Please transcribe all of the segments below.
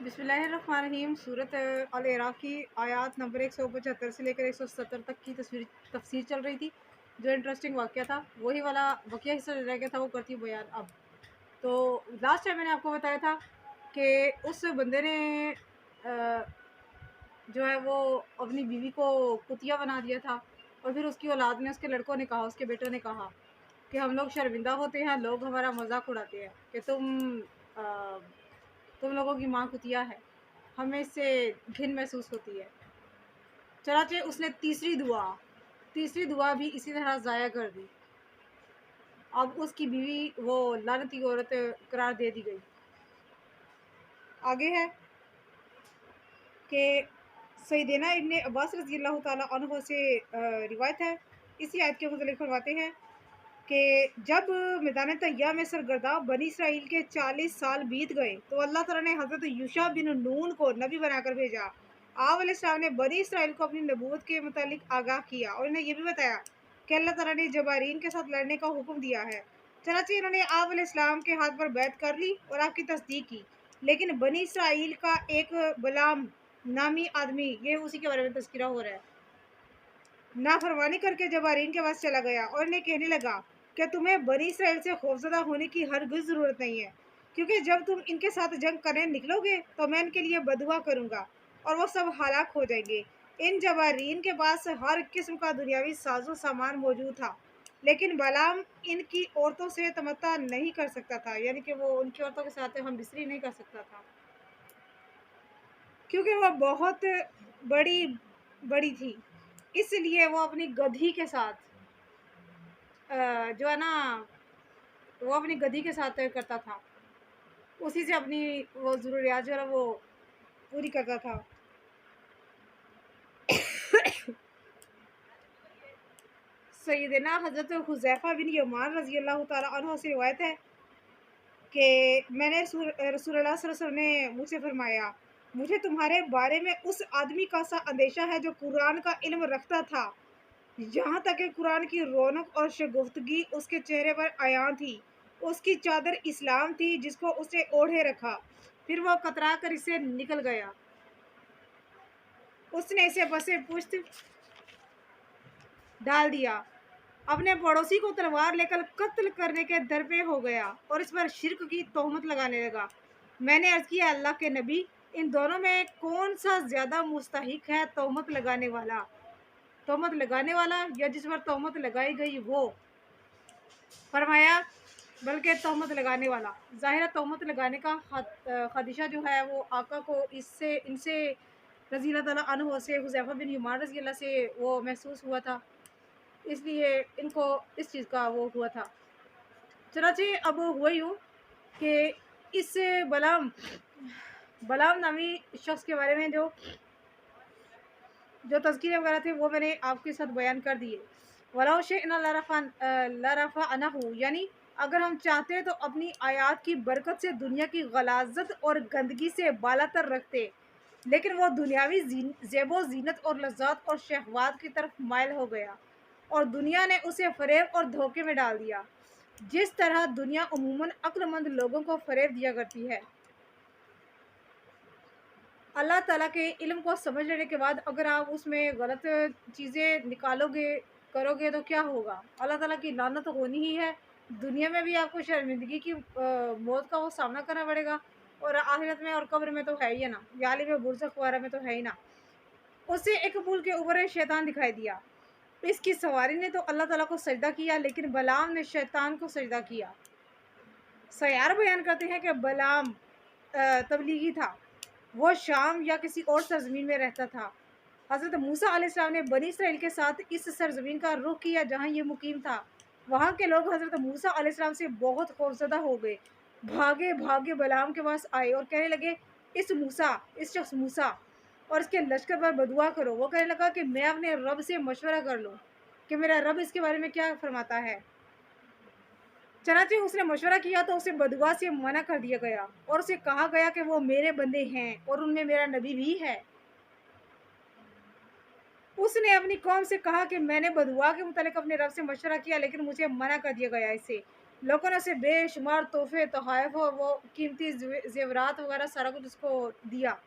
बिस्मिल्लाहिर्रहमानिर्रहीम। सूरत अल-इराक़ की आयत नंबर 175 से लेकर 170 तक की तफसीर चल रही थी। जो इंटरेस्टिंग वाक़या था वही वाला वाक़या हिस्सा रह गया था, वो करती हूँ बयान अब। तो लास्ट टाइम मैंने आपको बताया था कि उस बंदे ने जो है वो अपनी बीवी को कुतिया बना दिया था, और फिर उसकी औलाद ने, उसके लड़कों ने कहा, उसके बेटों ने कहा कि हम लोग शर्मिंदा होते हैं, लोग हमारा मजाक उड़ाते हैं कि तुम लोगों की माँ कुतिया है, हमें इससे घिन महसूस होती है। चनाचे उसने तीसरी दुआ भी इसी तरह ज़ाया कर दी। अब उसकी बीवी वो लानती औरत करार दे दी गई। आगे है कि सैयदना इब्ने अब्बास रज़ी अल्लाह ताला अन्हु से रिवायत है, इसी आयत के मुतालिक फरमाते हैं कि जब मैदान तैय्या में सरगर्दा बनी इसराइल के 40 साल बीत गए तो अल्लाह ताला ने हज़रत यूशा बिन नून को नबी बनाकर भेजा। आप अलैहिस्सलाम ने बनी इसराइल को अपनी नबूवत के मुतालिक आगाह किया और इन्हें यह भी बताया कि अल्लाह ताला ने जबारीन के साथ लड़ने का हुक्म दिया है। चनाचे इन्होंने आप अलैहिस्सलाम के हाथ पर बैत कर ली और आपकी तस्दीक की, लेकिन बनी इसराइल का एक बलाम नामी आदमी, ये उसी के बारे में तज़किरा हो रहा है, नाफरमानी करके जबारीन के पास चला गया और इन्हें कहने लगा कि तुम्हें बनी इसराइल से खौफज़दा होने की हरगिज़ ज़रूरत नहीं है, क्योंकि जब तुम इनके साथ जंग करने निकलोगे तो मैं इनके लिए बदुआ करूँगा और वो सब हलाक हो जाएंगे। इन जबारीन के पास हर किस्म का दुनियावी साजो सामान मौजूद था, लेकिन बलाम इनकी औरतों से तमत्ता नहीं कर सकता था, यानी कि वो उनकी औरतों के साथ हम बिस्तरी नहीं कर सकता था, क्योंकि वह बहुत बड़ी बड़ी थी। इसलिए वो अपनी गधी के साथ जो है ना, वो अपनी गधी के साथ करता था, उसी से अपनी वो ज़रूरियात जो है वो पूरी करता था। सैयदना हज़रत हुज़ैफ़ा बिन यमान रज़ी अल्लाह ताला अन्हु से रिवायत है कि मैंने रसूलुल्लाह सल्लल्लाहु अलैहि वसल्लम ने मुझसे फरमाया, मुझे तुम्हारे बारे में उस आदमी का सा अंदेशा है जो कुरान का इल्म रखता था, यहाँ तक कि कुरान की रौनक और शगुफ्तगी उसके चेहरे पर आयां थी। उसकी चादर इस्लाम थी जिसको उसने ओढ़े रखा, फिर वो कतरा कर इसे निकल गया। उसने इसे बसे पुश्त डाल दिया, अपने पड़ोसी को तलवार लेकर कत्ल करने के दर पे हो गया और इस पर शिर्क की तोहमत लगाने लगा। मैंने अर्ज किया, अल्लाह के नबी, इन दोनों में कौन सा ज्यादा मुस्तहिक है तोहमत लगाने वाला या जिस पर तोहमत लगाई गई वो? फरमाया, बल्कि तोहमत लगाने वाला। ज़ाहिर तोहमत लगाने का खदशा जो है वो आका को इनसे रज़ी अल्लाह ताला अन्हु से, हुज़ैफ़ा बिन यमान रज़ी अल्लाह से वो महसूस हुआ था, इसलिए इनको इस चीज़ का वो हुआ था। चनाचे अब हुआ यूँ कि इस बलाम नामी शख्स के बारे में जो तज़किरे वगैरह थे वो मैंने आपके साथ बयान कर दिए। वलाउ शिअना लरफ़अनहु, यानी अगर हम चाहते तो अपनी आयात की बरकत से दुनिया की गलाज़त और गंदगी से बालातर रखते, लेकिन वो दुनियावी ज़ेबो ज़ीनत और लज़्ज़ात और शहवात की तरफ माइल हो गया और दुनिया ने उसे फ़रेब और धोखे में डाल दिया, जिस तरह दुनिया उमूमन अक्लमंद लोगों को फ़रेब दिया करती है। अल्लाह ताला के इल्म को समझ लेने के बाद अगर आप उसमें गलत चीज़ें निकालोगे, करोगे तो क्या होगा? अल्लाह ताला की लानत तो होनी ही है। दुनिया में भी आपको शर्मिंदगी की मौत का वो सामना करना पड़ेगा, और आखिरत में और कब्र में तो है ही है ना, या आलिम बुरज़ख वगैरह में तो है ही ना। उसे एक पुल के ऊपर एक शैतान दिखाई दिया। इसकी सवारी ने तो अल्लाह ताला को सजदा किया, लेकिन बलाम ने शैतान को सजदा किया। सयार बयान करते हैं कि बलाम तबलीगी था, वो शाम या किसी और सरजमीन में रहता था। हज़रत मूसा अलैहिस्सलाम ने बनी इसराइल के साथ इस सरजमीन का रुख किया जहाँ ये मुकीम था। वहाँ के लोग हज़रत मूसा अलैहिस्सलाम से बहुत खौफज़दा हो गए, भागे भागे बलाम के पास आए और कहने लगे, इस शख्स मूसा और इसके लश्कर पर बदुआ करो। वो कहने लगा कि मैं अपने रब से मशवरा कर लूँ कि मेरा रब इसके बारे में क्या फरमाता है। चनाचे उसने मशवरा किया तो उसे बदुआ से मना कर दिया गया और उसे कहा गया कि वो मेरे बंदे हैं और उनमें मेरा नबी भी है। उसने अपनी कौम से कहा कि मैंने बदुआ के मुतालिक अपने रब से मशवरा किया, लेकिन मुझे मना कर दिया गया इससे। लोगों ने उसे बेशुमार तोहफे, तोहफ़ और वो कीमती ज़ेवरात वगैरह सारा कुछ उसको दिया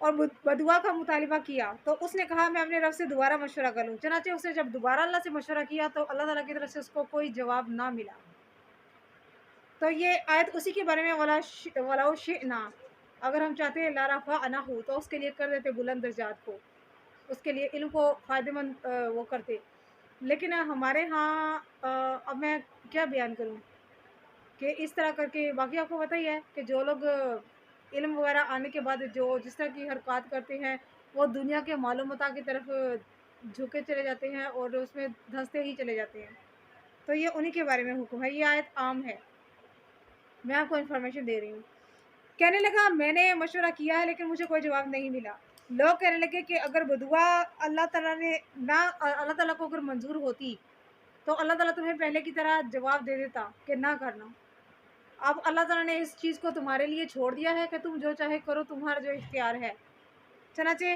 और बदुआ का मुतालिबा किया। तो उसने कहा मैं अपने रब से दोबारा मशवरा कर लूँ। चनाचे उसने जब दोबारा अल्लाह से मशवरा किया तो अल्लाह ताला की तरफ से उसको कोई जवाब ना मिला। तो ये आयत उसी के बारे में वलाउ शिअना, अगर हम चाहते हैं ला रफ़अनाहु तो उसके लिए कर देते बुलंद दर्जात को, उसके लिए इल्म को फ़ायदेमंद वो करते। लेकिन हमारे यहाँ अब मैं क्या बयान करूँ कि इस तरह करके बाकी आपको पता ही है कि जो लोग इल्म वगैरह आने के बाद जो जिस तरह की हरकत करते हैं, वो दुनिया के मालूमात की तरफ झुके चले जाते हैं और उसमें धँसते ही चले जाते हैं। तो ये उन्हीं के बारे में हुक्म है, ये आयत आम है। मैं आपको इन्फॉर्मेशन दे रही हूँ। कहने लगा मैंने मशवरा किया है लेकिन मुझे कोई जवाब नहीं मिला। लोग कहने लगे कि अगर बदुआ अल्लाह ताला ने ना अल्लाह ताला को अगर मंजूर होती तो अल्लाह ताला तुम्हें पहले की तरह जवाब दे देता कि ना करना। अब अल्लाह ताला ने इस चीज़ को तुम्हारे लिए छोड़ दिया है कि तुम जो चाहे करो, तुम्हारा जो इख्तियार है। चनाचे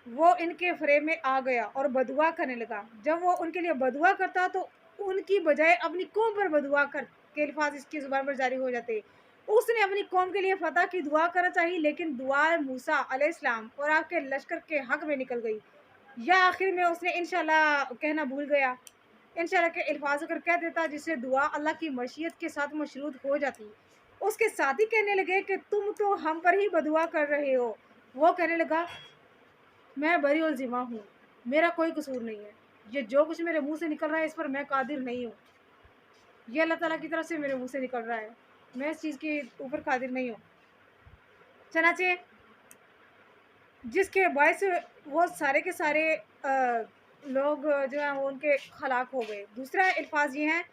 वो इनके फ़रेब में आ गया और बदुआ करने लगा। जब वो उनके लिए बदुआ करता तो उनकी बजाय अपनी कौम पर बदुआ कर के अल्फाज इसकी ज़ुबान पर जारी हो जाते। उसने अपनी कौम के लिए फ़तह की दुआ करना चाहिए लेकिन दुआ मूसा अलैहिस्सलाम और आपके लश्कर के हक़ में निकल गई। या आखिर में उसने इंशाअल्लाह कहना भूल गया। इंशाअल्लाह के अल्फाज अगर कह देता जिससे दुआ अल्लाह की मशीयत के साथ मशरूत हो जाती। उसके साथी कहने लगे कि तुम तो हम पर ही बदुआ कर रहे हो। वो कहने लगा मैं बरीउल ज़िम्मा हूँ, मेरा कोई कसूर नहीं है। ये जो कुछ मेरे मुँह से निकल रहा है इस पर मैं कादिर नहीं हूँ। ये अल्लाह ताला की तरफ से मेरे मुँह से निकल रहा है। मैं इस चीज़ के ऊपर कादिर नहीं हूँ। चनाचे जिसके बायस वो सारे के सारे लोग जो हैं वो उनके हलाक हो गए। दूसरा अल्फाज ये हैं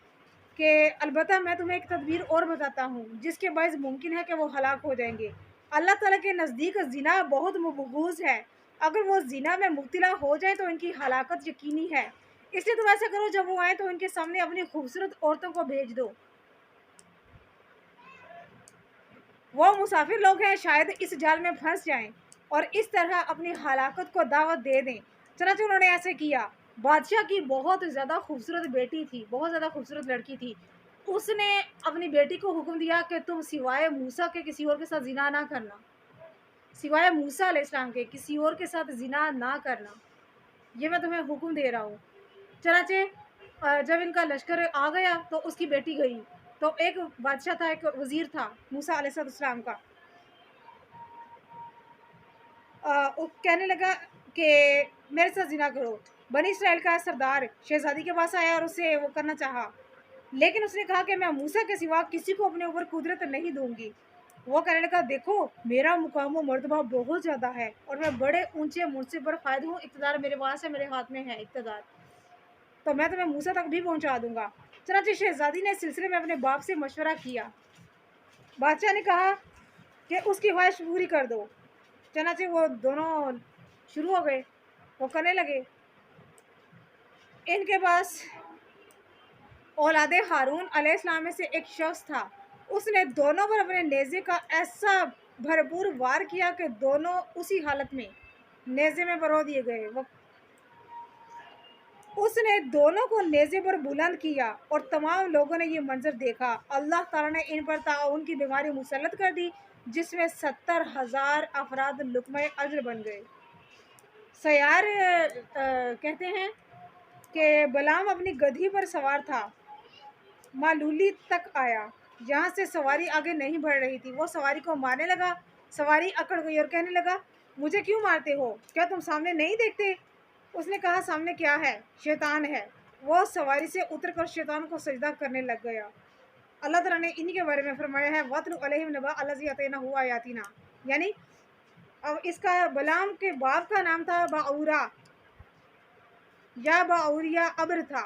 कि अलबत्ता मैं तुम्हें एक तदबीर और बताता हूँ जिसके बायस मुमकिन है कि वो हलाक हो जाएंगे। अल्लाह ताला के नज़दीक ज़िना बहुत मबगूज़ है। अगर वो ज़िना में मुब्तला हो जाए तो इनकी हलाकत यकीनी है। इसलिए तुम ऐसा करो जब वो आए तो इनके सामने अपनी खूबसूरत औरतों को भेज दो। वो मुसाफिर लोग हैं, शायद इस जाल में फंस जाएं और इस तरह अपनी हलाकत को दावत दे दें। चनाचे उन्होंने ऐसे किया। बादशाह की बहुत ज़्यादा खूबसूरत बेटी थी, बहुत ज़्यादा खूबसूरत लड़की थी। उसने अपनी बेटी को हुक्म दिया कि तुम सिवाय मूसा के किसी और के साथ ज़िना ना करना, सिवाय मूसा अलैहिस्सलाम के किसी और के साथ ज़िना ना करना, ये मैं तुम्हें हुक्म दे रहा हूँ। चनाचे जब इनका लश्कर आ गया तो उसकी बेटी गई। तो एक बादशाह था, एक वज़ीर था मूसा अलैहिस्सलाम का। वो कहने लगा कि मेरे साथ ज़िना करो। बनी इसराइल का सरदार शहज़ादी के पास आया और उससे वो करना चाहा, लेकिन उसने कहा कि मैं मूसा के सिवा किसी को अपने ऊपर कुदरत नहीं दूंगी। वो कहने लगा देखो मेरा मुकाम व मर्तबा बहुत ज़्यादा है और मैं बड़े ऊंचे मुनसिब पर फायद हूँ, इक़्तिदार मेरे पास है, मेरे हाथ में है इक़्तिदार, तो मैं तुम्हें मूसा तक भी पहुँचा दूंगा। चनाचे शहज़ादी ने इस सिलसिले में अपने बाप से मशवरा किया। बादशाह ने कहा कि उसकी ख्वाहिश पूरी कर दो। चनाचे वो दोनों शुरू हो गए, वो करने लगे। इनके पास औलादे हारून अलैहिस्सलाम में से एक शख्स था। उसने दोनों पर अपने नेज़े का ऐसा भरपूर वार किया कि दोनों उसी हालत में नेज़े में परो दिए गए। वो उसने दोनों को नेज़े पर बुलंद किया और तमाम लोगों ने ये मंजर देखा। अल्लाह ताला ने इन पर ताउन की बीमारी मुसल्लत कर दी जिसमें 70,000 अफराद लुक़्मे अज्र बन गए। सयार कहते हैं कि बलाम अपनी गधी पर सवार था, मालूली तक आया, जहाँ से सवारी आगे नहीं बढ़ रही थी। वो सवारी को मारने लगा। सवारी अकड़ गई और कहने लगा मुझे क्यों मारते हो, क्या तुम सामने नहीं देखते? उसने कहा सामने क्या है, शैतान है। वो सवारी से उतरकर शैतान को सजदा करने लग गया। अल्लाह ताला ने इन्हीं के बारे में फरमाया है वत्लु अलैहिम नबा अल्लज़ी अतैनाहु आयातिना, यानी अब इसका बलाम के बाप का नाम था बाऊरा या बाऊरिया अब्र था।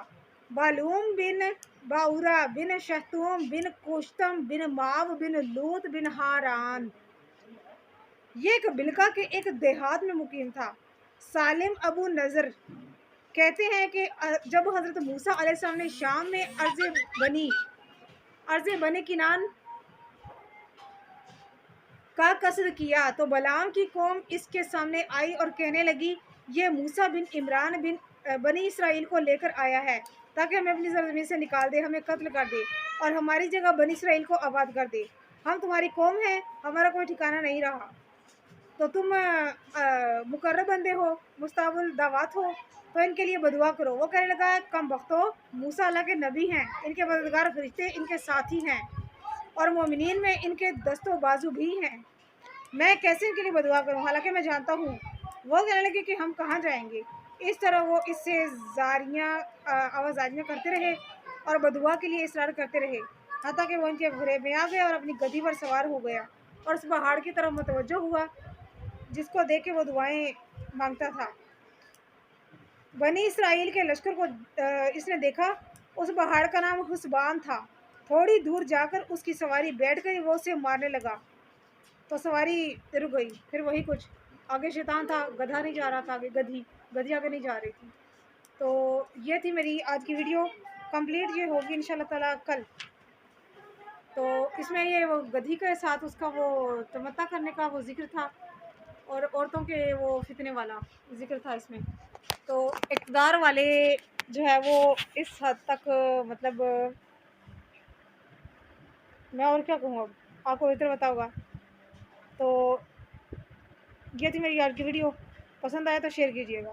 बालूम बिन बाऊरा बिन शहतूम बिन कुश्तम बिन माव बिन लूत बिन हारान, ये एक बिलका के एक देहात में मुकीम था। सालिम अबू नज़र कहते हैं कि जब हज़रत मूसा अलैहिस्सलाम ने शाम में अर्ज़ बनी किनान का कसद किया तो बलाम की कौम इसके सामने आई और कहने लगी ये मूसा बिन इमरान बिन बनी इसराइल को लेकर आया है। ताकि हमें अपनी ज़मीन से निकाल दे, हमें कत्ल कर दे और हमारी जगह बनी इसराइल को आबाद कर दे। हम तुम्हारी कौम हैं, हमारा कोई ठिकाना नहीं रहा। तो तुम मुकर्रब बंदे हो, मुस्ताबुल दावत हो, तो इनके लिए बदुआ करो। वो कहने लगा, कम बख्तो, मूसा अल्लाह के नबी हैं, इनके मददगार फरिश्ते इनके साथी हैं और मोमिनीन में इनके दस्तो बाजू भी हैं, मैं कैसे इनके लिए बदुआ करूं, हालांकि मैं जानता हूं। वो कहने लगे कि हम कहाँ जाएंगे। इस तरह वो इससे आवाज़ारियाँ करते रहे और बदुआ के लिए इसरार करते रहे, हत्ता कि वो इनके घरे में आ गया और अपनी गद्दी पर सवार हो गया और उस पहाड़ की तरफ मुतवज्जो हुआ जिसको देख के वो दुआएं मांगता था। बनी इसराइल के लश्कर को इसने देखा। उस पहाड़ का नाम हुसबान था। थोड़ी दूर जाकर उसकी सवारी बैठ गई, वो उसे मारने लगा तो सवारी रुक गई। फिर वही कुछ, आगे शैतान था, गधा नहीं जा रहा था, आगे गधी आगे नहीं जा रही थी। तो ये थी मेरी आज की वीडियो, कंप्लीट ये होगी इंशाल्लाह ताला कल। तो इसमें ये वो गधी के साथ उसका वो तमत्ता करने का वो जिक्र था और औरतों के वो फितने वाला जिक्र था इसमें। तो इक़्तिदार वाले जो है वो इस हद तक मतलब मैं और क्या कहूँ, अब आपको इतना पता होगा। तो ये थी मेरी आज की वीडियो, पसंद आया तो शेयर कीजिएगा।